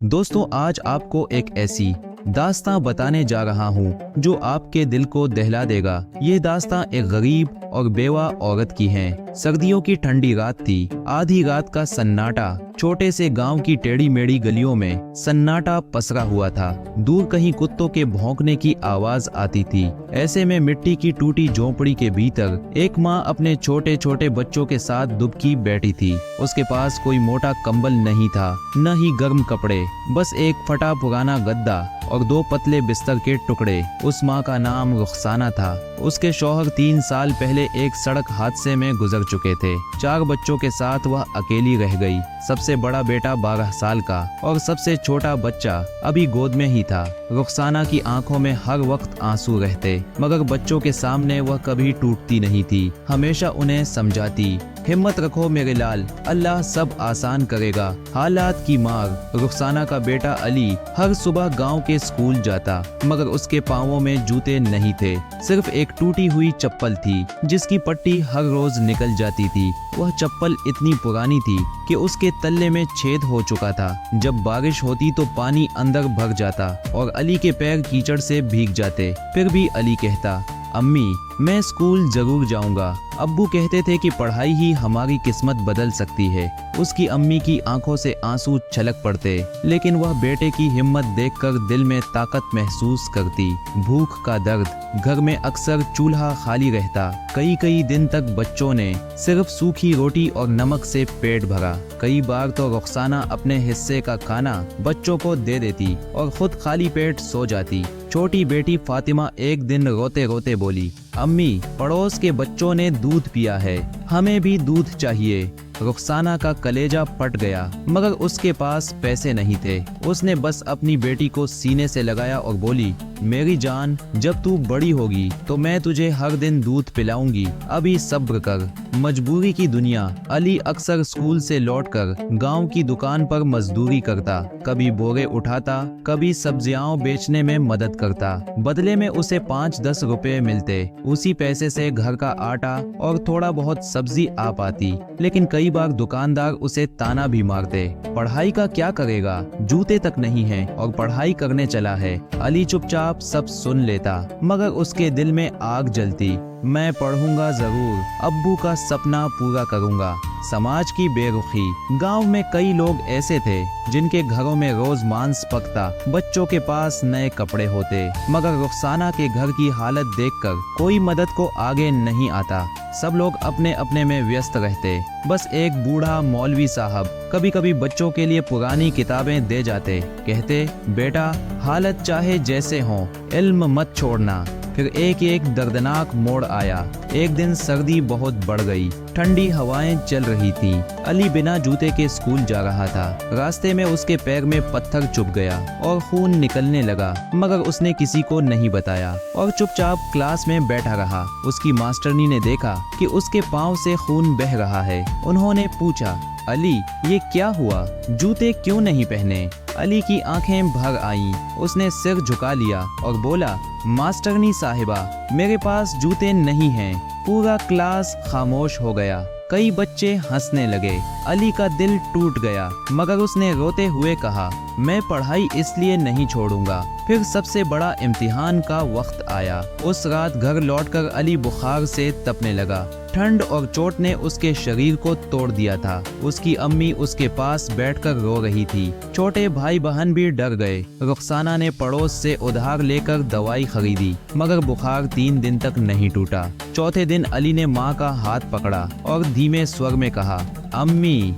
दोस्तों, आज आपको एक ऐसी दास्तां बताने जा रहा हूँ जो आपके दिल को दहला देगा। ये दास्तां एक गरीब और बेवा औरत की है। सर्दियों की ठंडी रात थी। आधी रात का सन्नाटा, छोटे से गांव की टेढ़ी मेढ़ी गलियों में सन्नाटा पसरा हुआ था। दूर कहीं कुत्तों के भौंकने की आवाज आती थी। ऐसे में मिट्टी की टूटी झोंपड़ी के भीतर एक माँ अपने छोटे छोटे बच्चों के साथ दुबकी बैठी थी। उसके पास कोई मोटा कंबल नहीं था, न ही गर्म कपड़े, बस एक फटा पुराना गद्दा और दो पतले बिस्तर के टुकड़े। उस माँ का नाम रुखसाना था। उसके शौहर 3 साल पहले एक सड़क हादसे में गुजर चुके थे। 4 बच्चों के साथ वह अकेली रह गई। सबसे बड़ा बेटा 12 साल का और सबसे छोटा बच्चा अभी गोद में ही था। रुखसाना की आंखों में हर वक्त आंसू रहते, मगर बच्चों के सामने वह कभी टूटती नहीं थी। हमेशा उन्हें समझाती, हिम्मत रखो मेरे लाल, अल्लाह सब आसान करेगा। हालात की मार। रुखसाना का बेटा अली हर सुबह गांव के स्कूल जाता, मगर उसके पांवों में जूते नहीं थे। सिर्फ एक टूटी हुई चप्पल थी जिसकी पट्टी हर रोज निकल जाती थी। वह चप्पल इतनी पुरानी थी कि उसके तल्ले में छेद हो चुका था। जब बारिश होती तो पानी अंदर भर जाता और अली के पैर कीचड़ से भीग जाते। फिर भी अली कहता, अम्मी मैं स्कूल जरूर जाऊंगा। अब्बू कहते थे कि पढ़ाई ही हमारी किस्मत बदल सकती है। उसकी अम्मी की आंखों से आंसू छलक पड़ते, लेकिन वह बेटे की हिम्मत देखकर दिल में ताकत महसूस करती। भूख का दर्द। घर में अक्सर चूल्हा खाली रहता। कई दिन तक बच्चों ने सिर्फ सूखी रोटी और नमक से पेट भरा। कई बार तो रुखसाना अपने हिस्से का खाना बच्चों को दे देती और खुद खाली पेट सो जाती। छोटी बेटी फातिमा एक दिन रोते रोते बोली, अम्मी पड़ोस के बच्चों ने दूध पिया है, हमें भी दूध चाहिए। रुखसाना का कलेजा फट गया, मगर उसके पास पैसे नहीं थे। उसने बस अपनी बेटी को सीने से लगाया और बोली, मेरी जान, जब तू बड़ी होगी तो मैं तुझे हर दिन दूध पिलाऊंगी, अभी सब्र कर। मजबूरी की दुनिया। अली अक्सर स्कूल से लौटकर गांव की दुकान पर मजदूरी करता। कभी बोरे उठाता, कभी सब्जियां बेचने में मदद करता। बदले में उसे 5-10 रुपए मिलते। उसी पैसे से घर का आटा और थोड़ा बहुत सब्जी आ पाती। लेकिन कई बार दुकानदार उसे ताना भी मारते। पढ़ाई का क्या करेगा, जूते तक नहीं है और पढ़ाई करने चला है। अली चुपचाप सब सुन लेता, मगर उसके दिल में आग जलती। मैं पढ़ूंगा जरूर, अब्बू का सपना पूरा करूंगा। समाज की बेरुखी। गांव में कई लोग ऐसे थे जिनके घरों में रोज मांस पकता, बच्चों के पास नए कपड़े होते, मगर रुखसाना के घर की हालत देखकर कोई मदद को आगे नहीं आता। सब लोग अपने अपने में व्यस्त रहते। बस एक बूढ़ा मौलवी साहब कभी कभी बच्चों के लिए पुरानी किताबें दे जाते। कहते, बेटा हालत चाहे जैसे हो, इल्म मत छोड़ना। फिर एक दर्दनाक मोड़ आया। एक दिन सर्दी बहुत बढ़ गई। ठंडी हवाएं चल रही थी। अली बिना जूते के स्कूल जा रहा था। रास्ते में उसके पैर में पत्थर चुभ गया और खून निकलने लगा, मगर उसने किसी को नहीं बताया और चुपचाप क्लास में बैठा रहा। उसकी मास्टरनी ने देखा कि उसके पाँव से खून बह रहा है। उन्होंने पूछा, अली ये क्या हुआ, जूते क्यों नहीं पहने? अली की आंखें भर आईं। उसने सिर झुका लिया और बोला, मास्टरनी साहिबा मेरे पास जूते नहीं हैं। पूरा क्लास खामोश हो गया। कई बच्चे हंसने लगे। अली का दिल टूट गया, मगर उसने रोते हुए कहा, मैं पढ़ाई इसलिए नहीं छोड़ूंगा। फिर सबसे बड़ा इम्तिहान का वक्त आया। उस रात घर लौटकर अली बुखार से तपने लगा। ठंड और चोट ने उसके शरीर को तोड़ दिया था। उसकी अम्मी उसके पास बैठकर रो रही थी। छोटे भाई बहन भी डर गए। रुखसाना ने पड़ोस से उधार लेकर दवाई खरीदी, मगर बुखार 3 दिन तक नहीं टूटा। चौथे दिन अली ने माँ का हाथ पकड़ा और धीमे स्वर में कहा, अम्मी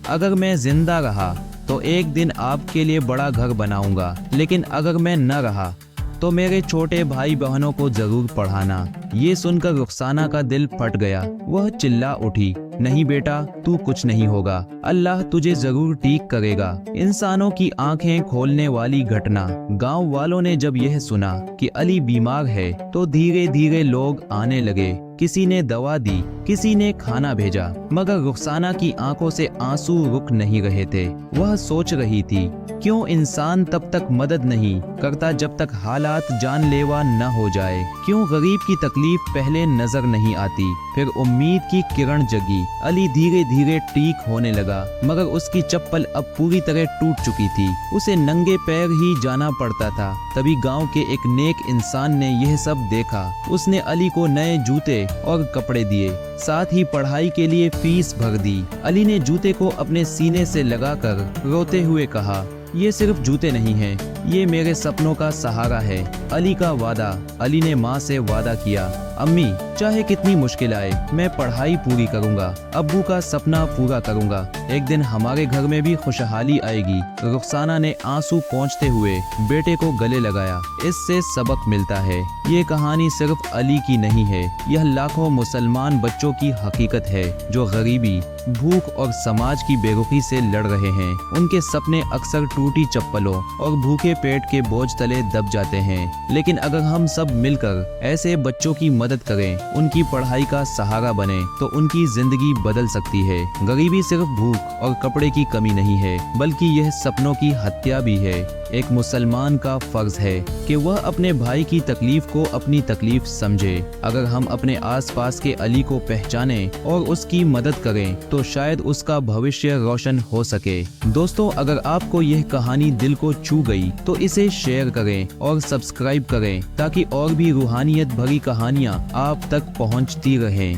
अगर मैं जिंदा रहा तो एक दिन आपके लिए बड़ा घर बनाऊंगा, लेकिन अगर मैं न रहा तो मेरे छोटे भाई बहनों को जरूर पढ़ाना। ये सुनकर रुखसाना का दिल फट गया। वह चिल्ला उठी, नहीं बेटा, तू कुछ नहीं होगा, अल्लाह तुझे जरूर ठीक करेगा। इंसानों की आंखें खोलने वाली घटना। गांव वालों ने जब यह सुना कि अली बीमार है तो धीरे धीरे लोग आने लगे। किसी ने दवा दी, किसी ने खाना भेजा, मगर रुखसाना की आंखों से आंसू रुक नहीं रहे थे। वह सोच रही थी, क्यों इंसान तब तक मदद नहीं करता जब तक हालात जानलेवा न हो जाए? क्यों गरीब की तकलीफ पहले नजर नहीं आती? फिर उम्मीद की किरण जगी। अली धीरे धीरे ठीक होने लगा, मगर उसकी चप्पल अब पूरी तरह टूट चुकी थी। उसे नंगे पैर ही जाना पड़ता था। तभी गांव के एक नेक इंसान ने यह सब देखा। उसने अली को नए जूते और कपड़े दिए, साथ ही पढ़ाई के लिए फीस भर दी। अली ने जूते को अपने सीने से लगाकर रोते हुए कहा, ये सिर्फ जूते नहीं हैं, ये मेरे सपनों का सहारा है। अली का वादा। अली ने माँ से वादा किया, अम्मी चाहे कितनी मुश्किल आए मैं पढ़ाई पूरी करूंगा, अब्बू का सपना पूरा करूंगा, एक दिन हमारे घर में भी खुशहाली आएगी। रुखसाना ने आंसू पोंछते हुए बेटे को गले लगाया। इससे सबक मिलता है, ये कहानी सिर्फ अली की नहीं है, यह लाखों मुसलमान बच्चों की हकीकत है जो गरीबी, भूख और समाज की बेरुखी से लड़ रहे हैं। उनके सपने अक्सर टूटी चप्पलों और भूखे पेट के बोझ तले दब जाते हैं, लेकिन अगर हम सब मिलकर ऐसे बच्चों की मदद करें, उनकी पढ़ाई का सहारा बने, तो उनकी जिंदगी बदल सकती है। गरीबी सिर्फ भूख और कपड़े की कमी नहीं है, बल्कि यह सपनों की हत्या भी है। एक मुसलमान का फर्ज है कि वह अपने भाई की तकलीफ को अपनी तकलीफ समझे। अगर हम अपने आसपास के अली को पहचाने और उसकी मदद करें, तो शायद उसका भविष्य रोशन हो सके। दोस्तों, अगर आपको यह कहानी दिल को छू गई, तो इसे शेयर करें और सब्सक्राइब करें, ताकि और भी रूहानियत भरी कहानियाँ आप तक पहुँचती रहें।